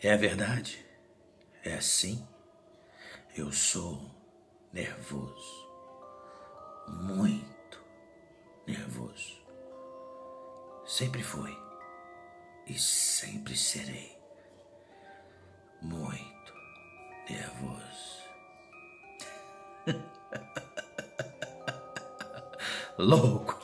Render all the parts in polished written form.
É verdade. É assim. Eu sou nervoso. Muito nervoso. Sempre fui. E sempre serei. Muito nervoso. Louco.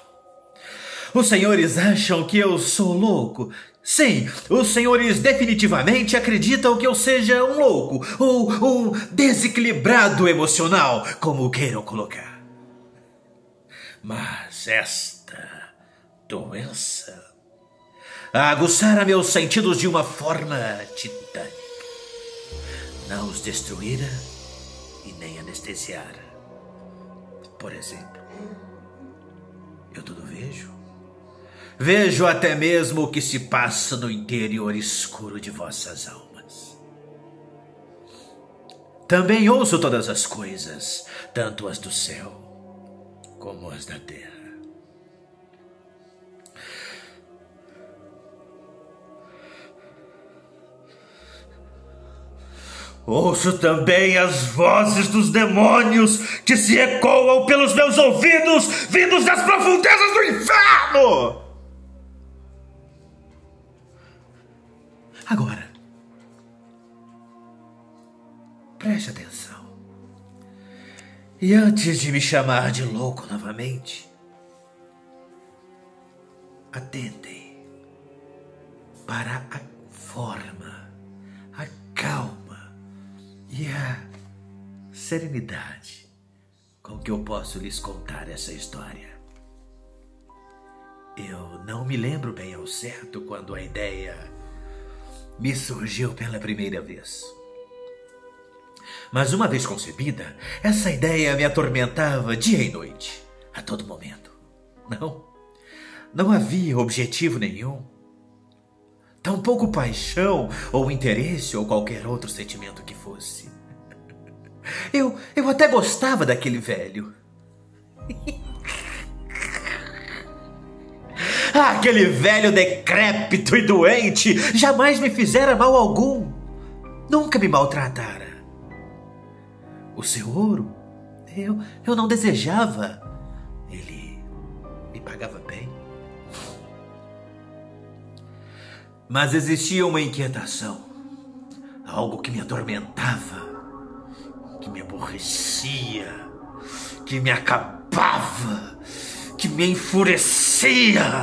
Os senhores acham que eu sou louco? Sim, os senhores definitivamente acreditam que eu seja um louco ou um desequilibrado emocional, como queiram colocar. Mas esta doença aguçara meus sentidos de uma forma titânica. Não os destruíra e nem anestesiara. Por exemplo, eu tudo vejo. Vejo até mesmo o que se passa no interior escuro de vossas almas. Também ouço todas as coisas, tanto as do céu como as da terra. Ouço também as vozes dos demônios que se ecoam pelos meus ouvidos, vindos das profundezas do inferno! Agora, preste atenção. E antes de me chamar de louco novamente, atentem para a forma, a calma e a serenidade com que eu posso lhes contar essa história. Eu não me lembro bem ao certo quando a ideia me surgiu pela primeira vez. Mas uma vez concebida, essa ideia me atormentava dia e noite, a todo momento. Não havia objetivo nenhum. Tampouco paixão ou interesse ou qualquer outro sentimento que fosse. Eu até gostava daquele velho. Aquele velho decrépito e doente jamais me fizera mal algum. Nunca me maltratara. O seu ouro, eu não desejava. Ele me pagava bem. Mas existia uma inquietação, algo que me atormentava, que me aborrecia, que me acabava, que me enfurecia.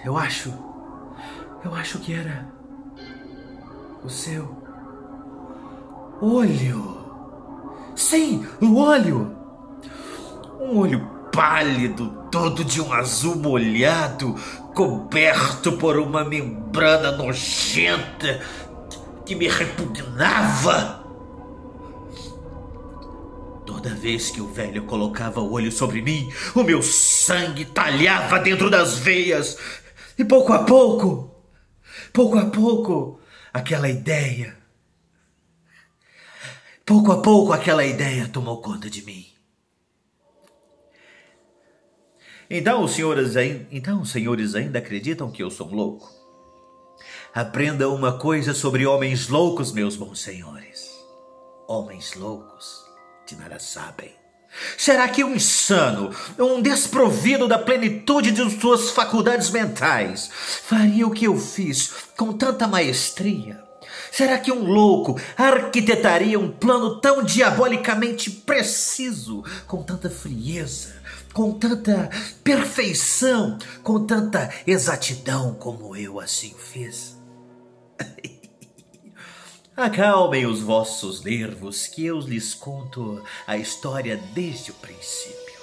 Eu acho que era o seu olho. Sim, o olho. Um olho pálido, todo de um azul molhado, coberto por uma membrana nojenta que me repugnava. Toda vez que o velho colocava o olho sobre mim, o meu sangue talhava dentro das veias. E pouco a pouco, aquela ideia tomou conta de mim. Então os senhores ainda acreditam que eu sou um louco? Aprenda uma coisa sobre homens loucos, meus bons senhores. Homens loucos de nada sabem. Será que um insano, um desprovido da plenitude de suas faculdades mentais, faria o que eu fiz com tanta maestria? Será que um louco arquitetaria um plano tão diabolicamente preciso, com tanta frieza, com tanta perfeição, com tanta exatidão como eu assim fiz? Acalmem os vossos nervos, que eu lhes conto a história desde o princípio.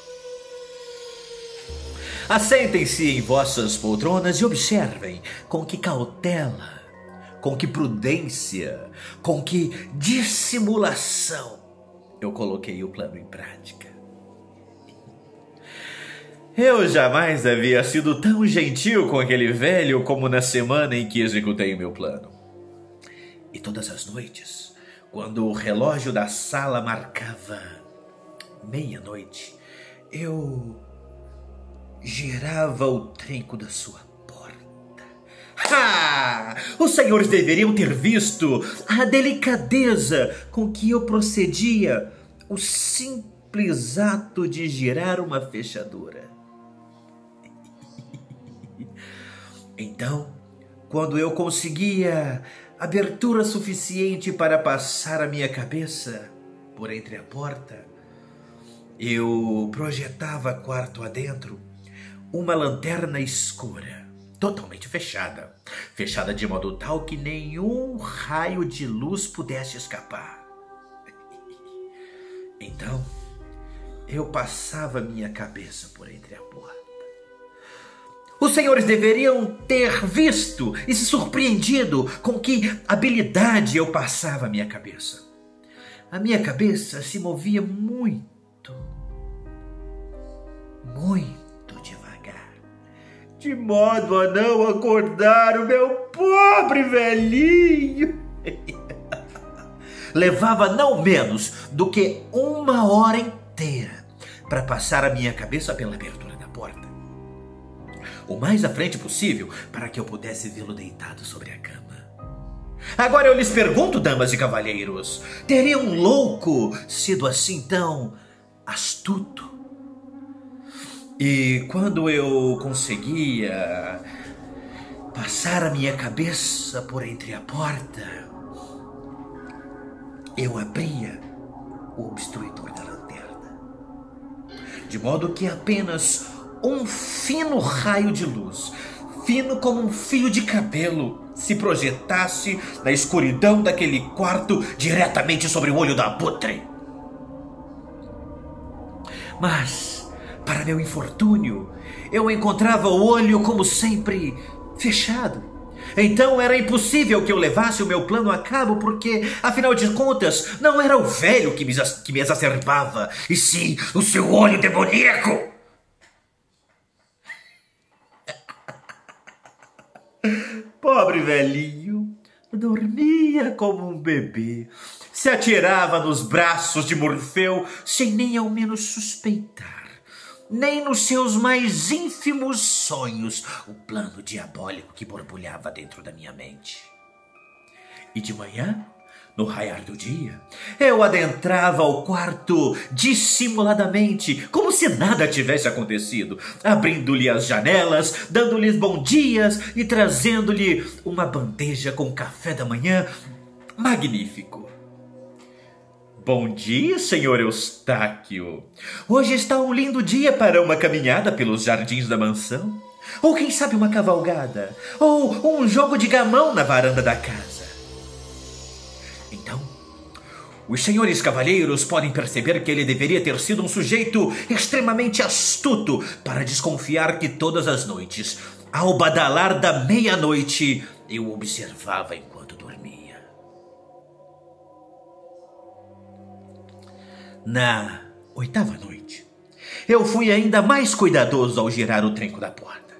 Assentem-se em vossas poltronas e observem com que cautela, com que prudência, com que dissimulação eu coloquei o plano em prática. Eu jamais havia sido tão gentil com aquele velho como na semana em que executei o meu plano. E todas as noites, quando o relógio da sala marcava meia-noite, eu girava o trinco da sua porta. Ah! Os senhores deveriam ter visto a delicadeza com que eu procedia o simples ato de girar uma fechadura. Então, quando eu conseguia abertura suficiente para passar a minha cabeça por entre a porta, eu projetava quarto adentro uma lanterna escura, totalmente fechada de modo tal que nenhum raio de luz pudesse escapar. Então, eu passava minha cabeça por entre a porta. Os senhores deveriam ter visto e se surpreendido com que habilidade eu passava a minha cabeça. A minha cabeça se movia muito devagar, de modo a não acordar o meu pobre velhinho. Levava não menos do que 1 hora inteira para passar a minha cabeça pela abertura da porta, o mais à frente possível, para que eu pudesse vê-lo deitado sobre a cama. Agora eu lhes pergunto, damas e cavalheiros, teria um louco sido assim tão astuto? E quando eu conseguia passar a minha cabeça por entre a porta, eu abria o obstruidor da lanterna, de modo que apenas um fino raio de luz, fino como um fio de cabelo, se projetasse na escuridão daquele quarto diretamente sobre o olho do abutre. Mas, para meu infortúnio, eu encontrava o olho, como sempre, fechado. Então era impossível que eu levasse o meu plano a cabo, porque, afinal de contas, não era o velho que me exacerbava, e sim o seu olho demoníaco. Pobre velhinho, dormia como um bebê, se atirava nos braços de Morfeu sem nem ao menos suspeitar, nem nos seus mais ínfimos sonhos, o plano diabólico que borbulhava dentro da minha mente. E de manhã, no raiar do dia, eu adentrava o quarto dissimuladamente, como se nada tivesse acontecido, abrindo-lhe as janelas, dando-lhes bom dias e trazendo-lhe uma bandeja com café da manhã magnífico. Bom dia, senhor Eustáquio. Hoje está um lindo dia para uma caminhada pelos jardins da mansão. Ou quem sabe uma cavalgada, ou um jogo de gamão na varanda da casa. Então, os senhores cavalheiros podem perceber que ele deveria ter sido um sujeito extremamente astuto para desconfiar que todas as noites, ao badalar da meia-noite, eu observava enquanto dormia. Na 8ª noite, eu fui ainda mais cuidadoso ao girar o tranco da porta.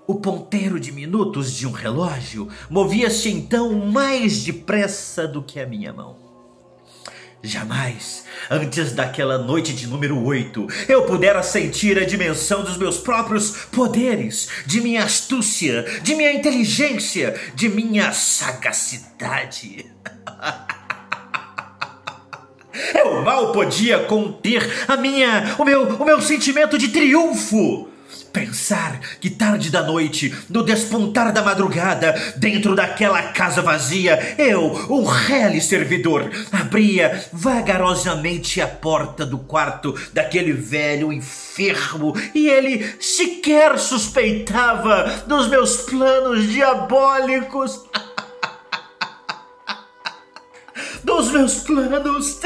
O ponteiro de minutos de um relógio movia-se então mais depressa do que a minha mão. Jamais, antes daquela noite de número 8, eu pudera sentir a dimensão dos meus próprios poderes, de minha astúcia, de minha inteligência, de minha sagacidade. Eu mal podia conter o meu sentimento de triunfo. Pensar que tarde da noite, no despontar da madrugada, dentro daquela casa vazia, eu, um rele servidor, abria vagarosamente a porta do quarto daquele velho enfermo e ele sequer suspeitava dos meus planos diabólicos. Dos meus planos.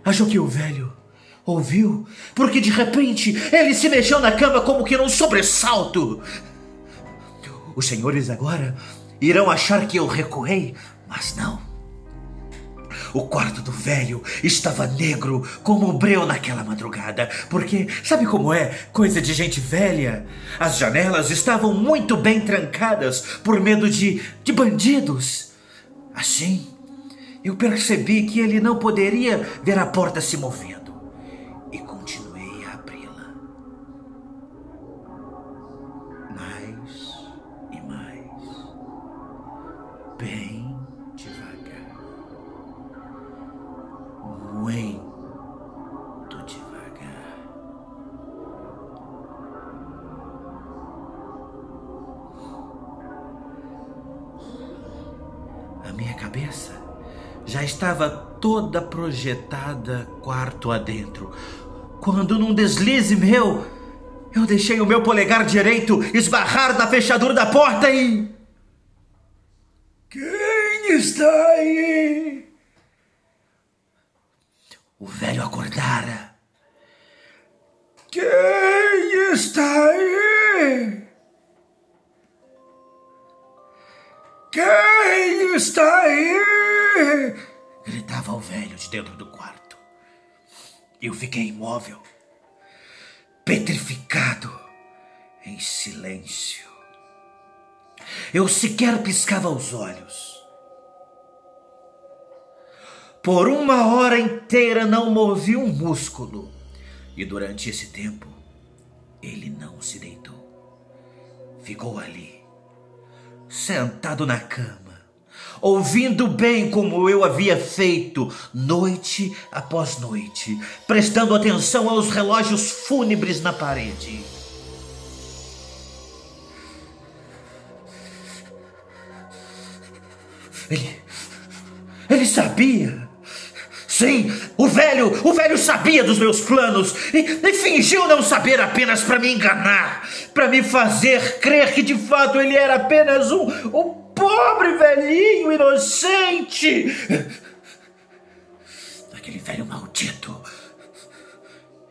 Achou que o velho ouviu, porque de repente ele se mexeu na cama como que num sobressalto. Os senhores agora irão achar que eu recuei, mas não. O quarto do velho estava negro como um breu naquela madrugada, porque sabe como é coisa de gente velha? As janelas estavam muito bem trancadas por medo de bandidos. Assim, eu percebi que ele não poderia ver a porta se movendo e continuei a abri-la. Mais e mais, bem devagar, muito devagar. A minha cabeça já estava toda projetada quarto adentro, quando num deslize meu, eu deixei o meu polegar direito esbarrar na fechadura da porta e... Quem está aí? O velho acordara. Quem está aí? Quem está aí? Gritava o velho de dentro do quarto. Eu fiquei imóvel, petrificado, em silêncio. Eu sequer piscava os olhos. Por 1 hora inteira não movi um músculo. E durante esse tempo, ele não se deitou. Ficou ali, sentado na cama, ouvindo bem como eu havia feito noite após noite, prestando atenção aos relógios fúnebres na parede. Ele sabia. Sim, o velho sabia dos meus planos e fingiu não saber apenas para me enganar, para me fazer crer que de fato ele era apenas um pobre velhinho inocente. Aquele velho maldito,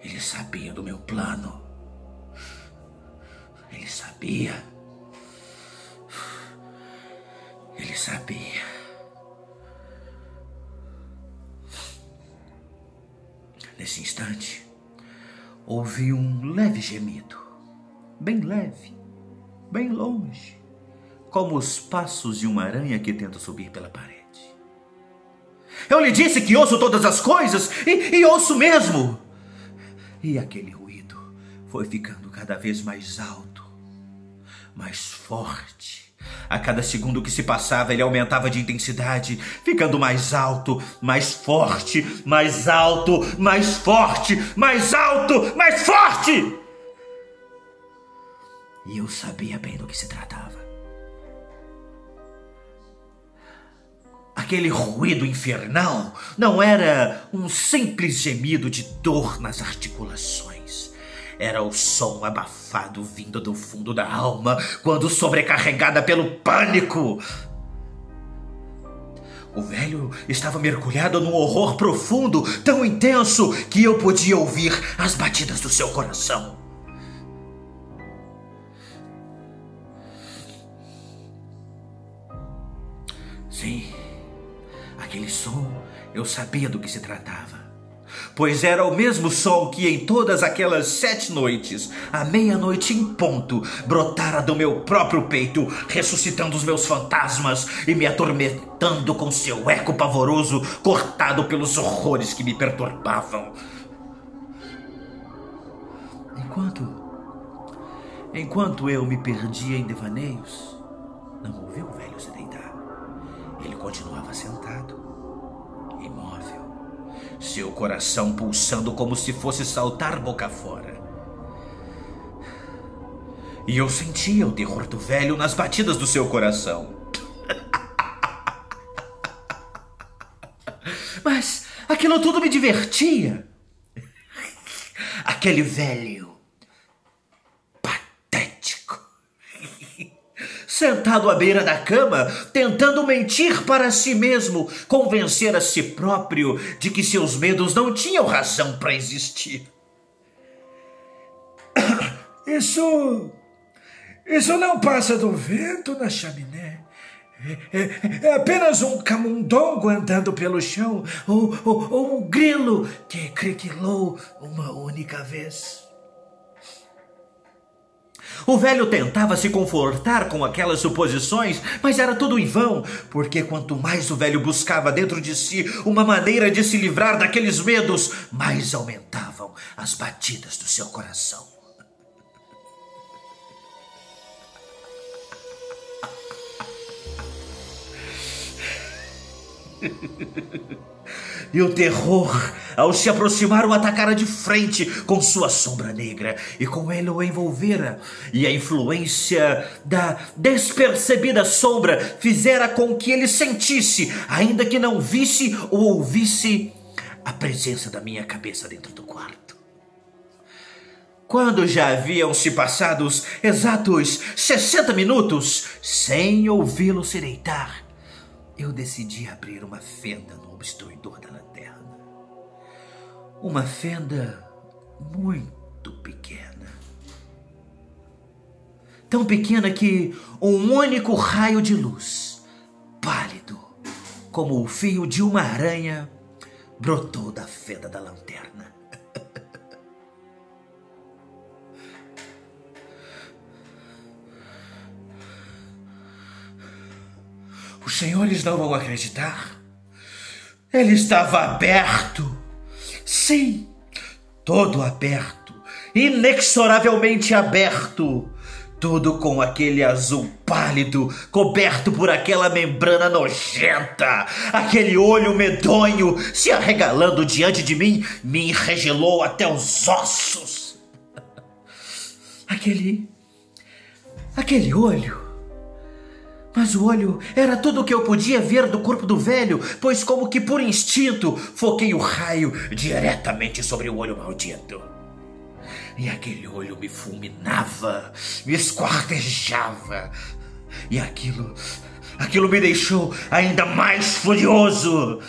ele sabia do meu plano. Ele sabia. Ele sabia. Nesse instante, ouvi um leve gemido, bem leve, bem longe, como os passos de uma aranha que tenta subir pela parede. Eu lhe disse que ouço todas as coisas, e ouço mesmo. E aquele ruído foi ficando cada vez mais alto, mais forte. A cada segundo que se passava, ele aumentava de intensidade, ficando mais alto, mais forte, mais alto, mais forte, mais alto, mais forte! E eu sabia bem do que se tratava. Aquele ruído infernal não era um simples gemido de dor nas articulações. Era o som abafado vindo do fundo da alma quando sobrecarregada pelo pânico. O velho estava mergulhado num horror profundo, tão intenso que eu podia ouvir as batidas do seu coração. Sim, aquele som, eu sabia do que se tratava. Pois era o mesmo som que em todas aquelas 7 noites, à meia-noite em ponto, brotara do meu próprio peito, ressuscitando os meus fantasmas e me atormentando com seu eco pavoroso, cortado pelos horrores que me perturbavam. Enquanto eu me perdia em devaneios, não ouvi o velho se deitar. Ele continuava sentado, imóvel, seu coração pulsando como se fosse saltar boca fora. E eu sentia o terror do velho nas batidas do seu coração. Mas aquilo tudo me divertia. Aquele velho patético, sentado à beira da cama, tentando mentir para si mesmo, convencer a si próprio de que seus medos não tinham razão para existir. Isso não passa do vento na chaminé. É apenas um camundongo andando pelo chão, ou um grilo que criquilou uma única vez. O velho tentava se confortar com aquelas suposições, mas era tudo em vão, porque quanto mais o velho buscava dentro de si uma maneira de se livrar daqueles medos, mais aumentavam as batidas do seu coração. E o terror, ao se aproximar, o atacara de frente com sua sombra negra, e com ele o envolvera, e a influência da despercebida sombra fizera com que ele sentisse, ainda que não visse ou ouvisse, a presença da minha cabeça dentro do quarto. Quando já haviam se passados exatos 60 minutos, sem ouvi-lo se deitar, eu decidi abrir uma fenda no obstruidor da lanterna. Uma fenda muito pequena. Tão pequena que um único raio de luz, pálido como o fio de uma aranha, brotou da fenda da lanterna. Os senhores não vão acreditar? Ele estava aberto. Sim, todo aberto, inexoravelmente aberto. Tudo com aquele azul pálido, coberto por aquela membrana nojenta. Aquele olho medonho se arregalando diante de mim, me enregelou até os ossos. Aquele olho. Mas o olho era tudo o que eu podia ver do corpo do velho, pois como que por instinto foquei o raio diretamente sobre o olho maldito. E aquele olho me fulminava, me esquartejava. E aquilo me deixou ainda mais furioso.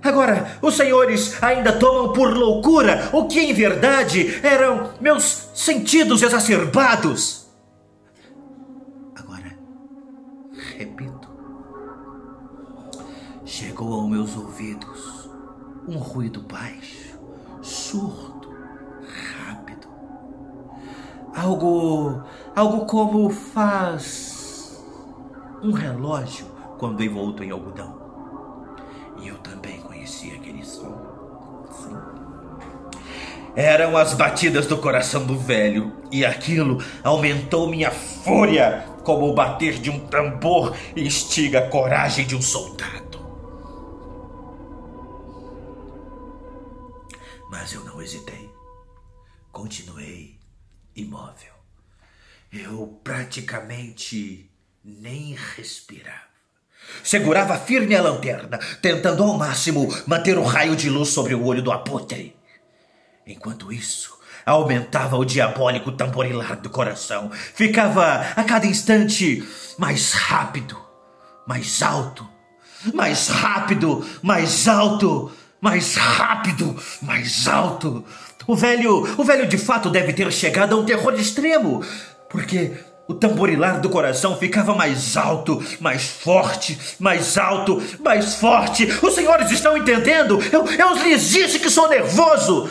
Agora, os senhores ainda tomam por loucura o que em verdade eram meus sentidos exacerbados. Repito, chegou aos meus ouvidos um ruído baixo, surdo, rápido. Algo como faz um relógio quando envolto em algodão. E eu também conhecia aquele som. Sim. Eram as batidas do coração do velho, e aquilo aumentou minha fúria, como o bater de um tambor instiga a coragem de um soldado. Mas eu não hesitei. Continuei imóvel. Eu praticamente nem respirava. Segurava firme a lanterna, tentando ao máximo manter o raio de luz sobre o olho do abutre. Enquanto isso, aumentava o diabólico tamborilar do coração. Ficava a cada instante mais rápido, mais alto, mais rápido, mais alto, mais rápido, mais alto. O velho de fato deve ter chegado a um terror extremo, porque o tamborilar do coração ficava mais alto, mais forte, mais alto, mais forte. Os senhores estão entendendo? Eu lhes disse que sou nervoso.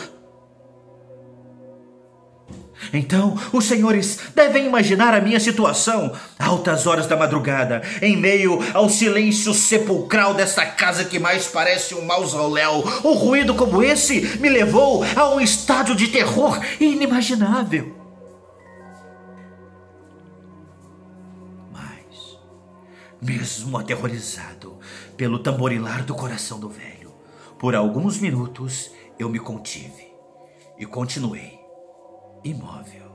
Então, os senhores devem imaginar a minha situação, altas horas da madrugada, em meio ao silêncio sepulcral dessa casa que mais parece um mausoléu. Um ruído como esse me levou a um estádio de terror inimaginável. Mas, mesmo aterrorizado pelo tamborilar do coração do velho, por alguns minutos eu me contive e continuei imóvel.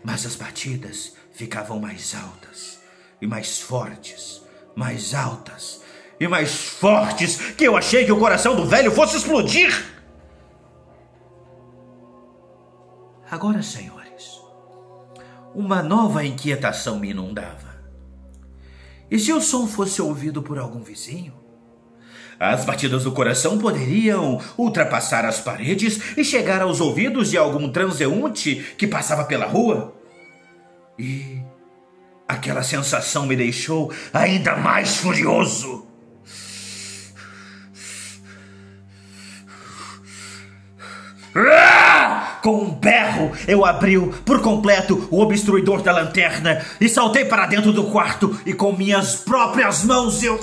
Mas as batidas ficavam mais altas e mais fortes, mais altas e mais fortes, que eu achei que o coração do velho fosse explodir. Agora, senhores, uma nova inquietação me inundava. E se o som fosse ouvido por algum vizinho? As batidas do coração poderiam ultrapassar as paredes e chegar aos ouvidos de algum transeunte que passava pela rua. E aquela sensação me deixou ainda mais furioso. Ah! Com um berro, eu abri por completo o obstruidor da lanterna e saltei para dentro do quarto e com minhas próprias mãos eu...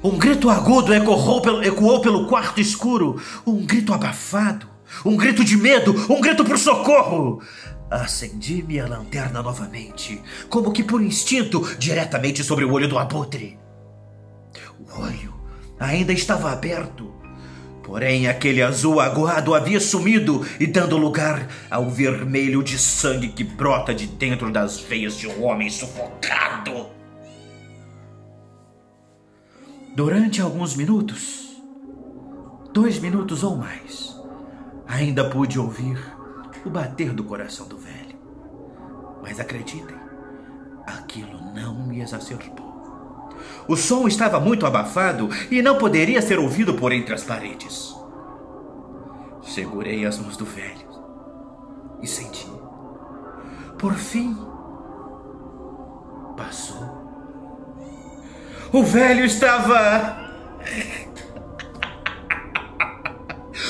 Um grito agudo ecoou pelo quarto escuro. Um grito abafado. Um grito de medo. Um grito por socorro. Acendi minha lanterna novamente, como que por instinto, diretamente sobre o olho do abutre. O olho ainda estava aberto. Porém, aquele azul aguado havia sumido e dando lugar ao vermelho de sangue que brota de dentro das veias de um homem sufocado. Durante alguns minutos, 2 minutos ou mais, ainda pude ouvir o bater do coração do velho. Mas acreditem, aquilo não me exacerbou. O som estava muito abafado e não poderia ser ouvido por entre as paredes. Segurei as mãos do velho e senti. Por fim, passou. O velho estava...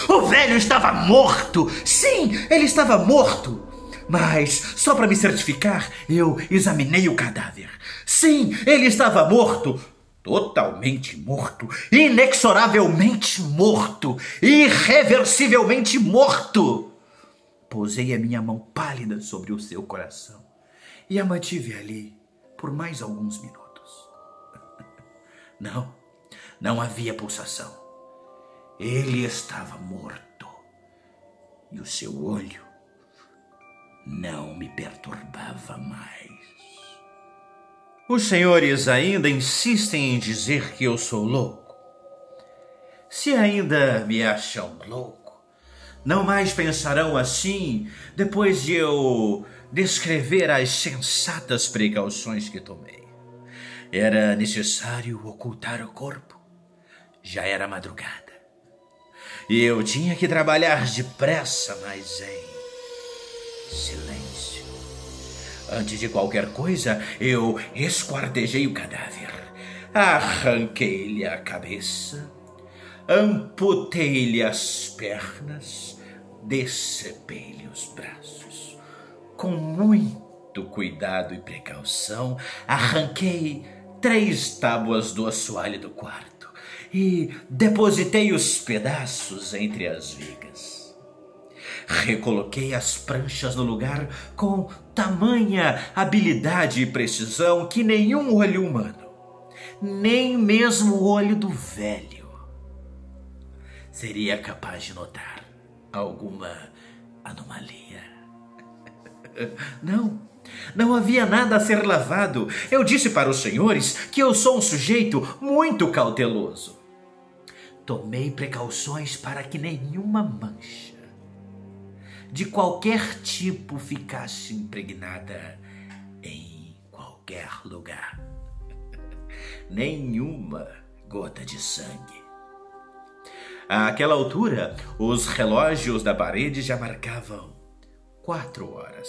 O velho estava morto! Sim, ele estava morto! Mas, só para me certificar, eu examinei o cadáver. Sim, ele estava morto! Totalmente morto! Inexoravelmente morto! Irreversivelmente morto! Pousei a minha mão pálida sobre o seu coração e a mantive ali por mais alguns minutos. Não havia pulsação. Ele estava morto. E o seu olho não me perturbava mais. Os senhores ainda insistem em dizer que eu sou louco. Se ainda me acham louco, não mais pensarão assim depois de eu descrever as sensatas precauções que tomei. Era necessário ocultar o corpo. Já era madrugada. E eu tinha que trabalhar depressa, mas em silêncio. Antes de qualquer coisa, eu esquartejei o cadáver. Arranquei-lhe a cabeça. Amputei-lhe as pernas. Decepei-lhe os braços. Com muito cuidado e precaução, arranquei 3 tábuas do assoalho do quarto e depositei os pedaços entre as vigas. Recoloquei as pranchas no lugar com tamanha habilidade e precisão que nenhum olho humano, nem mesmo o olho do velho, seria capaz de notar alguma anomalia. Não havia nada a ser lavado. Eu disse para os senhores que eu sou um sujeito muito cauteloso. Tomei precauções para que nenhuma mancha de qualquer tipo ficasse impregnada em qualquer lugar. Nenhuma gota de sangue. Àquela altura, os relógios da parede já marcavam 4 horas.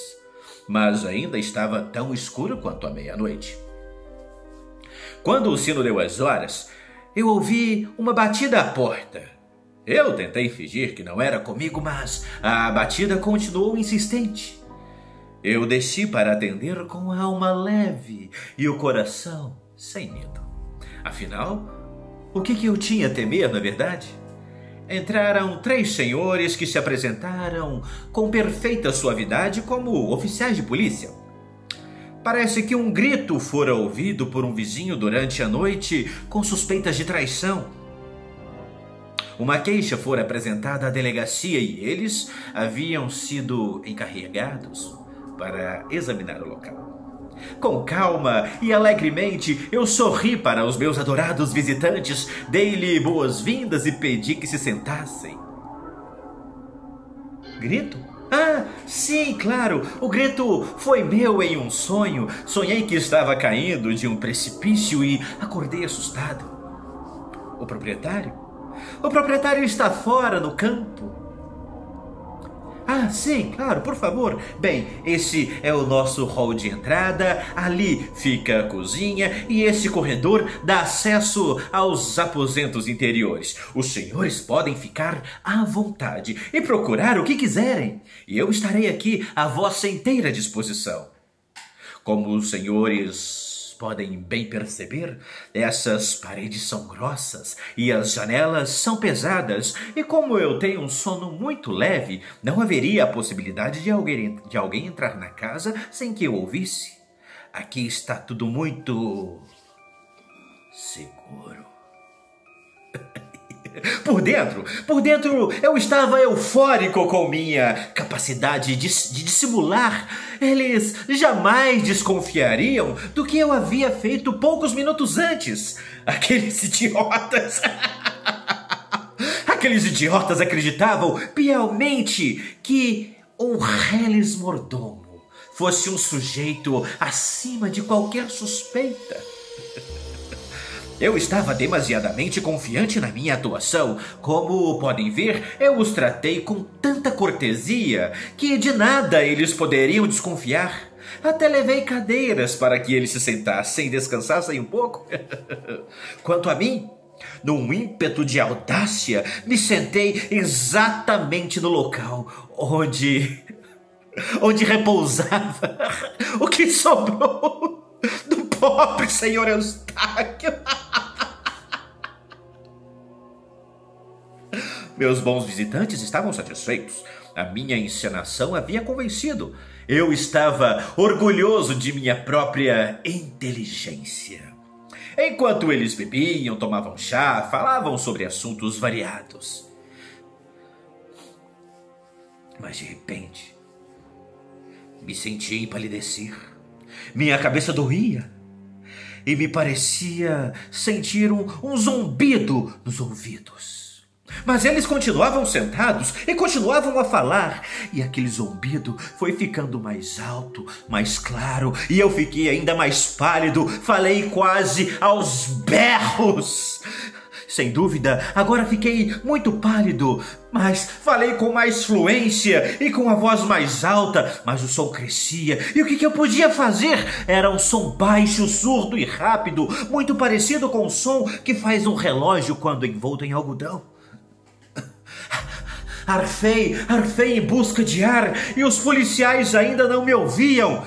Mas ainda estava tão escuro quanto a meia-noite. Quando o sino deu as horas, eu ouvi uma batida à porta. Eu tentei fingir que não era comigo, mas a batida continuou insistente. Eu desci para atender com a alma leve e o coração sem medo. Afinal, o que eu tinha a temer, não é verdade? Entraram 3 senhores que se apresentaram com perfeita suavidade como oficiais de polícia. Parece que um grito fora ouvido por um vizinho durante a noite com suspeitas de traição. Uma queixa fora apresentada à delegacia e eles haviam sido encarregados para examinar o local. Com calma e alegremente, eu sorri para os meus adorados visitantes, dei-lhe boas-vindas e pedi que se sentassem. Grito? Ah, sim, claro, o grito foi meu em um sonho. Sonhei que estava caindo de um precipício e acordei assustado. O proprietário? O proprietário está fora, no campo. Ah, sim, claro, por favor. Bem, esse é o nosso hall de entrada, ali fica a cozinha e esse corredor dá acesso aos aposentos interiores. Os senhores podem ficar à vontade e procurar o que quiserem, e eu estarei aqui à vossa inteira disposição. Como os senhores podem bem perceber, essas paredes são grossas e as janelas são pesadas, e como eu tenho um sono muito leve, não haveria a possibilidade de alguém entrar na casa sem que eu ouvisse. Aqui está tudo muito seguro. Por dentro eu estava eufórico com minha capacidade de dissimular. Eles jamais desconfiariam do que eu havia feito poucos minutos antes. Aqueles idiotas acreditavam piamente que o Reles Mordomo fosse um sujeito acima de qualquer suspeita. Eu estava demasiadamente confiante na minha atuação. Como podem ver, eu os tratei com tanta cortesia que de nada eles poderiam desconfiar. Até levei cadeiras para que eles se sentassem e descansassem um pouco. Quanto a mim, num ímpeto de audácia, me sentei exatamente no local onde repousava o que sobrou do pobre senhor Eustáquio. Meus bons visitantes estavam satisfeitos. A minha encenação havia convencido. Eu estava orgulhoso de minha própria inteligência. Enquanto eles bebiam, tomavam chá, falavam sobre assuntos variados. Mas de repente, me senti empalidecer. Minha cabeça doía e me parecia sentir um zumbido nos ouvidos. Mas eles continuavam sentados e continuavam a falar, e aquele zumbido foi ficando mais alto, mais claro, e eu fiquei ainda mais pálido, falei quase aos berros. Sem dúvida, agora fiquei muito pálido, mas falei com mais fluência e com a voz mais alta, mas o som crescia, e o que eu podia fazer? Era um som baixo, surdo e rápido, muito parecido com o som que faz um relógio quando envolto em algodão. Arfei em busca de ar, e os policiais ainda não me ouviam.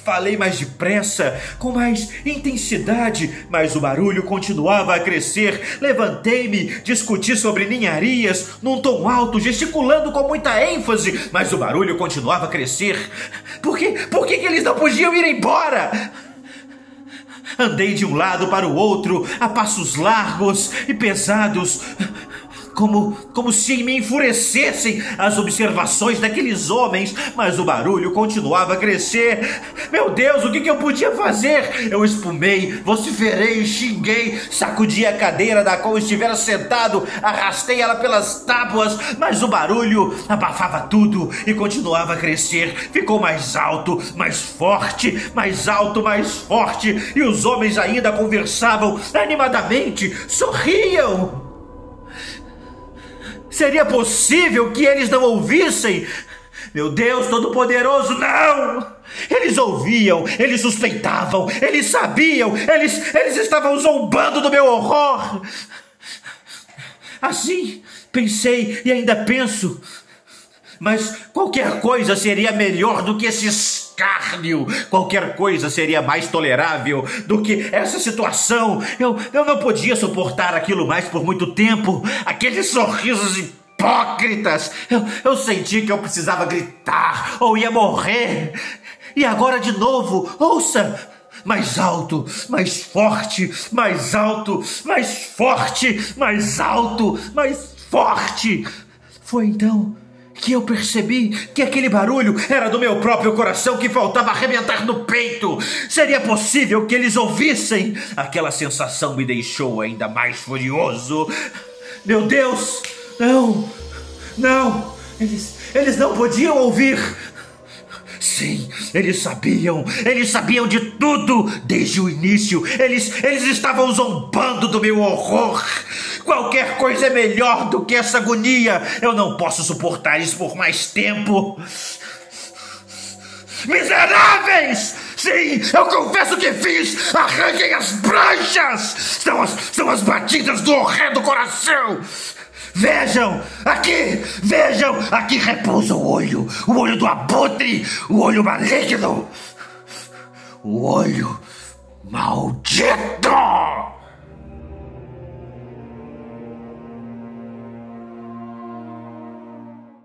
Falei mais depressa, com mais intensidade, mas o barulho continuava a crescer. Levantei-me, discuti sobre ninharias, num tom alto, gesticulando com muita ênfase, mas o barulho continuava a crescer. Por que eles não podiam ir embora? Andei de um lado para o outro, a passos largos e pesados, como se me enfurecessem as observações daqueles homens, mas o barulho continuava a crescer. Meu Deus, o que eu podia fazer? Eu espumei, vociferei, xinguei, sacudi a cadeira da qual estivera sentado, arrastei ela pelas tábuas, mas o barulho abafava tudo e continuava a crescer. Ficou mais alto, mais forte, mais alto, mais forte, e os homens ainda conversavam animadamente, sorriam. Seria possível que eles não ouvissem? Meu Deus Todo-Poderoso, não! Eles ouviam, eles suspeitavam, eles sabiam, eles estavam zombando do meu horror. Assim, pensei e ainda penso, mas qualquer coisa seria melhor do que esse escárnio. Qualquer coisa seria mais tolerável do que essa situação. Eu não podia suportar aquilo mais por muito tempo. Aqueles sorrisos hipócritas. Eu senti que eu precisava gritar ou ia morrer. E agora de novo, ouça! Mais alto, mais forte, mais alto, mais forte, mais alto, mais forte. Foi então que eu percebi que aquele barulho era do meu próprio coração que faltava arrebentar no peito. Seria possível que eles ouvissem? Aquela sensação me deixou ainda mais furioso. Meu Deus, não, eles não podiam ouvir. Sim, eles sabiam de tudo desde o início. Eles estavam zombando do meu horror. Qualquer coisa é melhor do que essa agonia. Eu não posso suportar isso por mais tempo. Miseráveis! Sim, eu confesso que fiz! Arranquem as pranchas! São as batidas do horrendo coração! Vejam! Aqui repousa o olho do abutre! O olho maligno! O olho maldito!